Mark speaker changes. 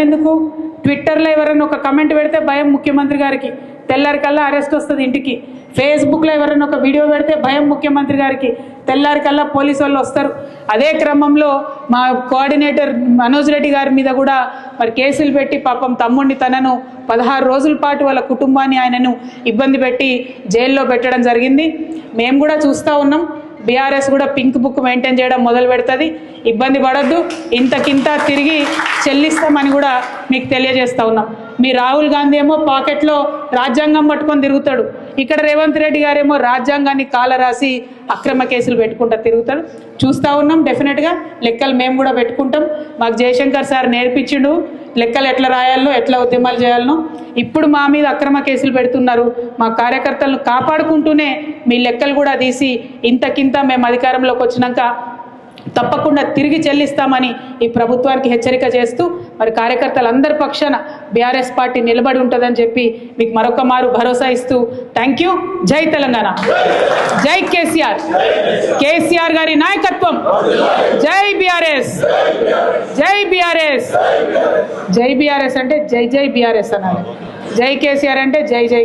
Speaker 1: ఎందుకు? ట్విట్టర్లో ఎవరైనా ఒక కమెంట్ పెడితే భయం ముఖ్యమంత్రి గారికి, తెల్లారికల్లా అరెస్ట్ వస్తుంది ఇంటికి. ఫేస్బుక్లో ఎవరైనా ఒక వీడియో పెడితే భయం ముఖ్యమంత్రి గారికి, తెల్లారికల్లా పోలీసు వాళ్ళు వస్తారు. అదే క్రమంలో మా కోఆర్డినేటర్ మనోజ్ రెడ్డి గారి మీద కూడా మరి కేసులు పెట్టి పాపం తమ్ముడిని తనను 16 రోజుల పాటు వాళ్ళ కుటుంబాన్ని ఆయనను ఇబ్బంది పెట్టి జైల్లో పెట్టడం జరిగింది. మేము కూడా చూస్తూ ఉన్నాం. బీఆర్ఎస్ కూడా పింక్ బుక్ మెయింటైన్ చేయడం మొదలు పెడుతుంది. ఇబ్బంది పడద్దు, ఇంతకింత తిరిగి చెల్లిస్తామని కూడా మీకు తెలియజేస్తూ ఉన్నాం. మీ రాహుల్ గాంధీ ఏమో పాకెట్లో రాజ్యాంగం పట్టుకొని తిరుగుతాడు, ఇక్కడ రేవంత్ రెడ్డి గారేమో రాజ్యాంగాన్ని కాలరాసి అక్రమ కేసులు పెట్టుకుంటూ తిరుగుతాడు. చూస్తూ ఉన్నాం. డెఫినెట్గా లెక్కలు మేము కూడా పెట్టుకుంటాం. మాకు జయశంకర్ సార్ నేర్పించిండు లెక్కలు ఎట్లా రాయాలనో, ఎట్లా ఉద్యమాలు చేయాలనో. ఇప్పుడు మా మీద అక్రమ కేసులు పెడుతున్నారు. మా కార్యకర్తలను కాపాడుకుంటూనే మీ లెక్కలు కూడా తీసి ఇంతకింత మేము అధికారంలోకి వచ్చినాక తప్పకుండా తిరిగి చెల్లిస్తామని ఈ ప్రభుత్వానికి హెచ్చరిక చేస్తూ మరి కార్యకర్తలందరి పక్షాన బీఆర్ఎస్ పార్టీ నిలబడి ఉంటుందని చెప్పి మీకు మరొక మారు భరోసా ఇస్తూ థ్యాంక్ యూ. జై తెలంగాణ, జై కేసీఆర్, కేసీఆర్ గారి నాయకత్వం. జై బీఆర్ఎస్, జై బీఆర్ఎస్. జై బీఆర్ఎస్ అంటే జై జై బీఆర్ఎస్ అనాలి, జై కేసీఆర్ అంటే జై జై.